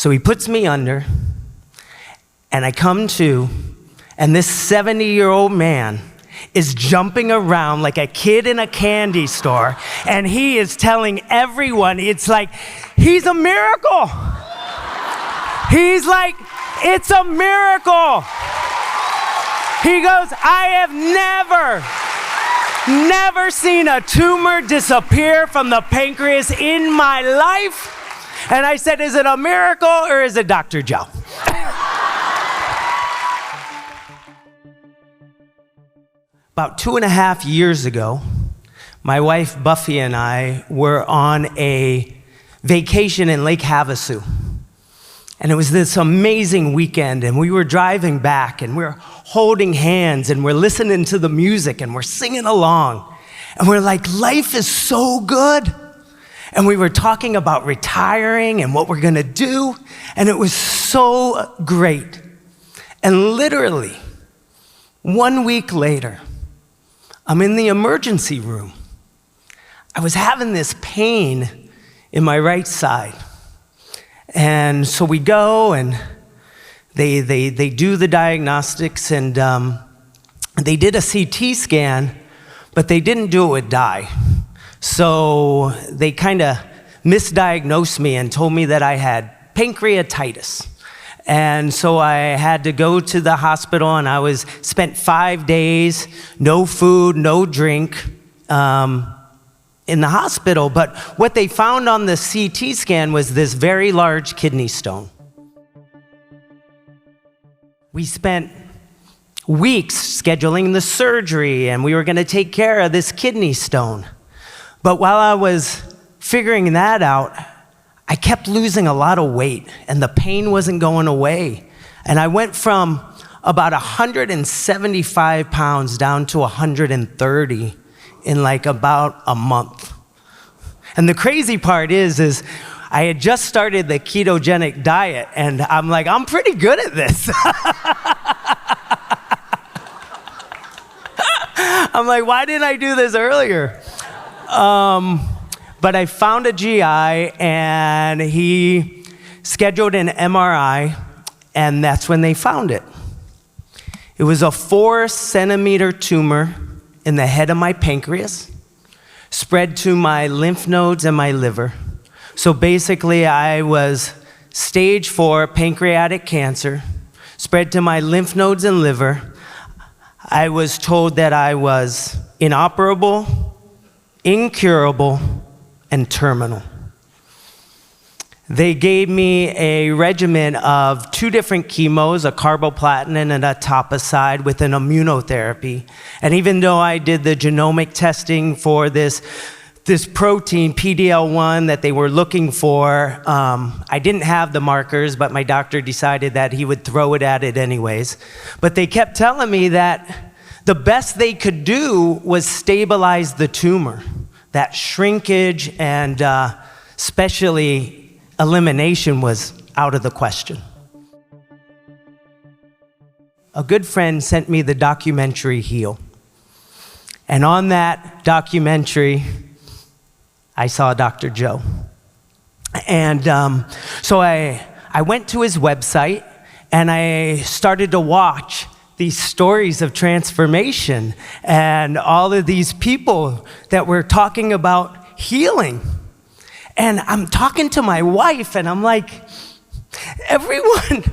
So he puts me under, and I come to, and this 70-year-old man is jumping around like a kid in a candy store, and he is telling everyone, it's like, he's a miracle. He's like, it's a miracle. He goes, I have never seen a tumor disappear from the pancreas in my life. And I said, is it a miracle or is it Dr. Joe? About 2.5 years ago, my wife Buffy and I were on a vacation in Lake Havasu. And it was this amazing weekend, and we were driving back, and we're holding hands, and we're listening to the music, and we're singing along. And we're like, life is so good. And we were talking about retiring and what we're gonna do, and it was so great. And literally, 1 week later, I'm in the emergency room. I was having this pain in my right side. And so we go and they do the diagnostics, and they did a CT scan, but they didn't do it with dye. So they kind of misdiagnosed me and told me that I had pancreatitis. And so I had to go to the hospital, and I spent 5 days, no food, no drink, in the hospital. But what they found on the CT scan was this very large kidney stone. We spent weeks scheduling the surgery, and we were gonna take care of this kidney stone. But while I was figuring that out, I kept losing a lot of weight, and the pain wasn't going away. And I went from about 175 pounds down to 130 in like about a month. And the crazy part is I had just started the ketogenic diet, and I'm like, I'm pretty good at this. I'm like, why didn't I do this earlier? But I found a GI, and he scheduled an MRI, and that's when they found it. It was a 4-centimeter tumor in the head of my pancreas, spread to my lymph nodes and my liver. So basically, I was stage 4 pancreatic cancer, spread to my lymph nodes and liver. I was told that I was inoperable, incurable, and terminal. They gave me a regimen of 2 different chemos, a carboplatin and a etoposide with an immunotherapy. And even though I did the genomic testing for this protein, PDL1, that they were looking for, I didn't have the markers, but my doctor decided that he would throw it at it anyways. But they kept telling me that the best they could do was stabilize the tumor. That shrinkage and especially elimination was out of the question. A good friend sent me the documentary Heal. And on that documentary, I saw Dr. Joe. And so I went to his website, and I started to watch these stories of transformation and all of these people that were talking about healing. And I'm talking to my wife, and I'm like, everyone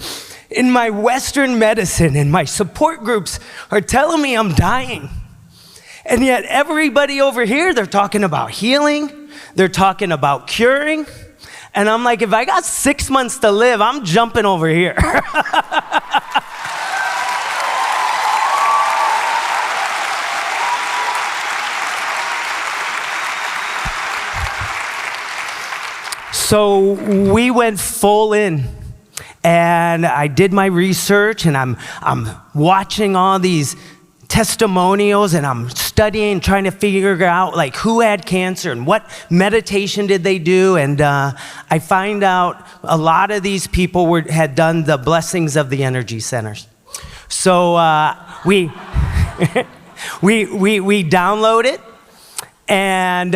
in my Western medicine and my support groups are telling me I'm dying. And yet everybody over here, they're talking about healing, they're talking about curing. And I'm like, if I got 6 months to live, I'm jumping over here. So we went full in, and I did my research, and I'm watching all these testimonials, and I'm studying, trying to figure out like who had cancer and what meditation did they do. And I find out a lot of these people had done the blessings of the energy centers. So we download it, and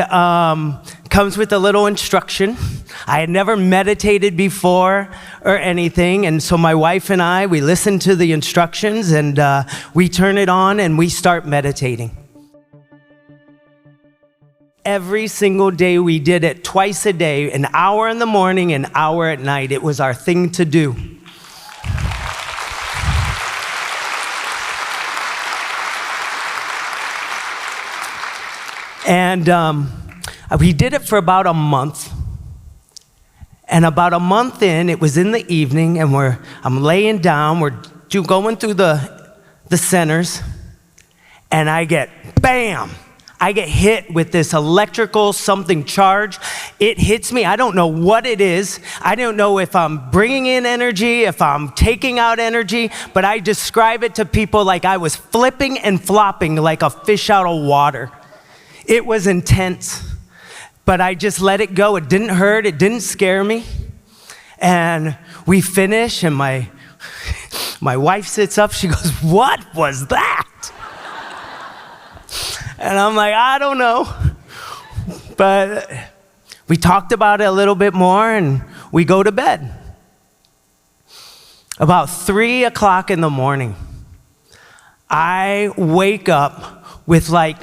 comes with a little instruction I had never meditated before or anything, and so my wife and I, we listened to the instructions, and we turn it on and we start meditating. Every single day we did it, twice a day, an hour in the morning, an hour at night. It was our thing to do. And we did it for about a month. And about a month in, it was in the evening, and I'm laying down, we're going through the centers, and I get, bam! I get hit with this electrical something charge. It hits me. I don't know what it is. I don't know if I'm bringing in energy, if I'm taking out energy, but I describe it to people like I was flipping and flopping like a fish out of water. It was intense, but I just let it go. It didn't hurt. It didn't scare me. And we finish, and my wife sits up. She goes, "What was that?" And I'm like, "I don't know." But we talked about it a little bit more, and we go to bed. About 3 o'clock in the morning, I wake up with like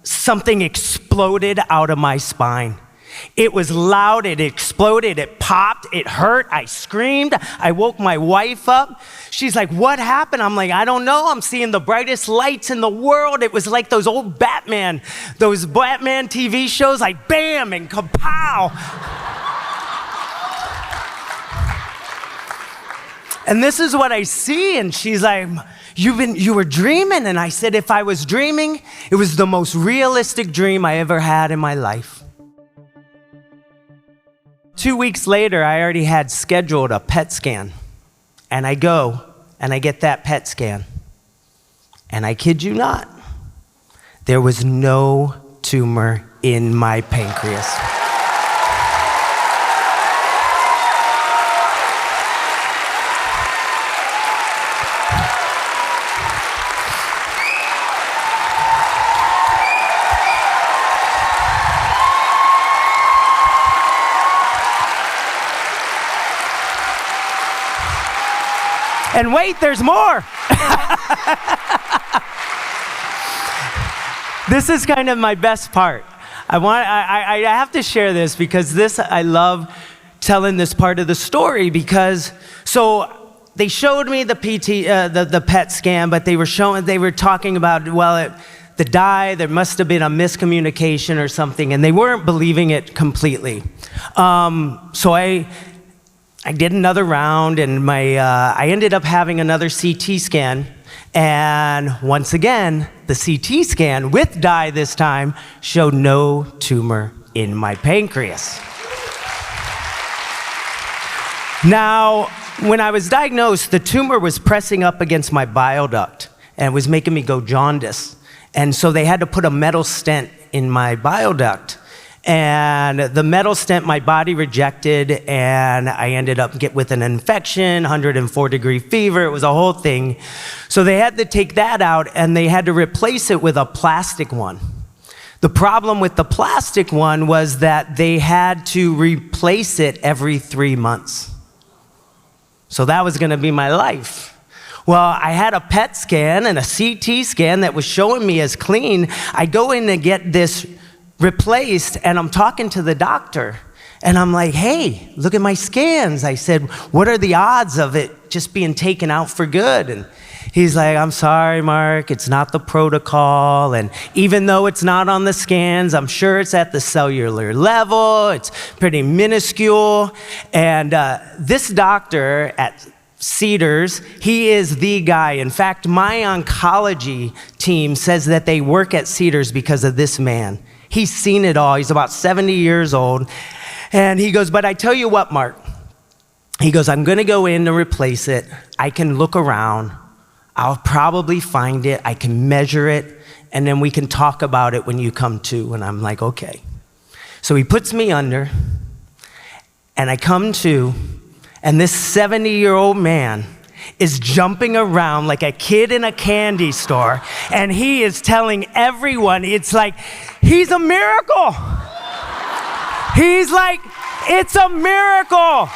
something exploded out of my spine. It was loud, it exploded, it popped, it hurt, I screamed, I woke my wife up. She's like, "What happened?" I'm like, "I don't know, I'm seeing the brightest lights in the world." It was like those Batman TV shows, like bam and kapow. And this is what I see, and she's like, you were dreaming." And I said, if I was dreaming, it was the most realistic dream I ever had in my life. 2 weeks later, I already had scheduled a PET scan. And I go, and I get that PET scan. And I kid you not, there was no tumor in my pancreas. And wait, there's more. This is kind of my best part. I have to share this because I love telling this part of the story because, so they showed me the PET scan, but they were talking about, the dye, there must have been a miscommunication or something, and they weren't believing it completely. So I did another round, and I ended up having another CT scan. And once again, the CT scan with dye this time showed no tumor in my pancreas. Now, when I was diagnosed, the tumor was pressing up against my bile duct and was making me go jaundice. And so they had to put a metal stent in my bile duct. And the metal stent, my body rejected, and I ended up with an infection, 104-degree fever. It was a whole thing. So they had to take that out, and they had to replace it with a plastic one. The problem with the plastic one was that they had to replace it every 3 months. So that was going to be my life. Well, I had a PET scan and a CT scan that was showing me as clean. I go in to get this replaced, and I'm talking to the doctor, and I'm like, "Hey, look at my scans." I said, "What are the odds of it just being taken out for good?" And he's like, "I'm sorry, Mark, it's not the protocol, and even though it's not on the scans, I'm sure it's at the cellular level, it's pretty minuscule." And this doctor at Cedars, he is the guy. In fact, my oncology team says that they work at Cedars because of this man. He's seen it all. He's about 70 years old. And he goes, "But I tell you what, Mark." He goes, "I'm going to go in to replace it. I can look around. I'll probably find it. I can measure it. And then we can talk about it when you come to." And I'm like, "Okay." So he puts me under. And I come to. And this 70-year-old man is jumping around like a kid in a candy store, and he is telling everyone, it's like, he's a miracle. He's like, It's a miracle.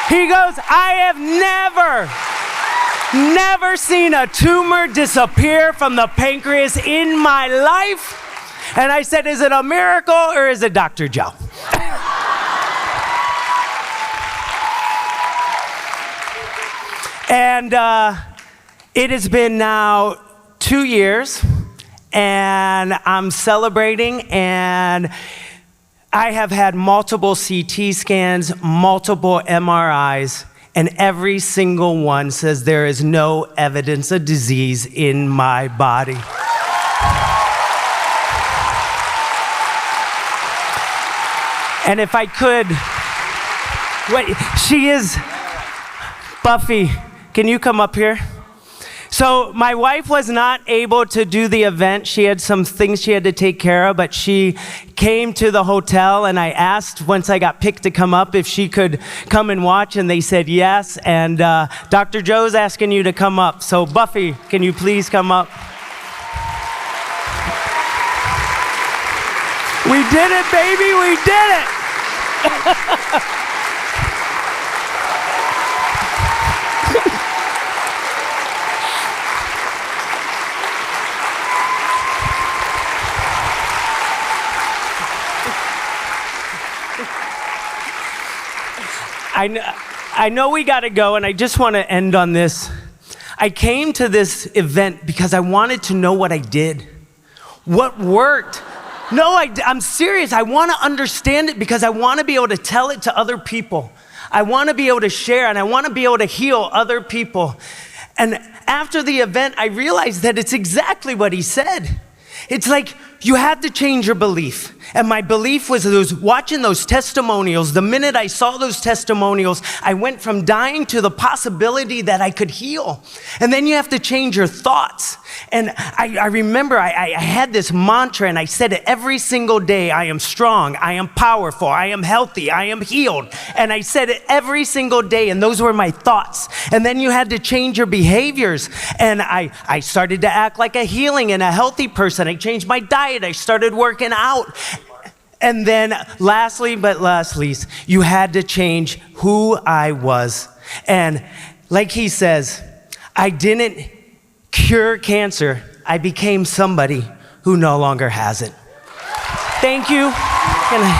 He goes, I have never seen a tumor disappear from the pancreas in my life. And I said, is it a miracle or is it Dr. Joe? And it has been now 2 years, and I'm celebrating, and I have had multiple CT scans, multiple MRIs, and every single one says there is no evidence of disease in my body. And if I could, wait, she is, Buffy, can you come up here? So my wife was not able to do the event. She had some things she had to take care of, but she came to the hotel, and I asked once I got picked to come up if she could come and watch, and they said yes. And Dr. Joe's asking you to come up. So Buffy, can you please come up? We did it, baby, we did it. I know we got to go, and I just want to end on this. I came to this event because I wanted to know what I did, what worked. No, I'm serious. I want to understand it because I want to be able to tell it to other people. I want to be able to share, and I want to be able to heal other people. And after the event, I realized that it's exactly what he said. It's like you had to change your belief. And my belief was watching those testimonials. The minute I saw those testimonials, I went from dying to the possibility that I could heal. And then you have to change your thoughts. And I remember I had this mantra, and I said it every single day. I am strong, I am powerful, I am healthy, I am healed. And I said it every single day, and those were my thoughts. And then you had to change your behaviors. And I started to act like a healing and a healthy person. I changed my diet, I started working out. And then lastly, but not least, you had to change who I was. And like he says, I didn't cure cancer. I became somebody who no longer has it. Thank you. Can I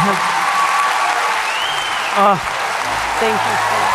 have, thank you.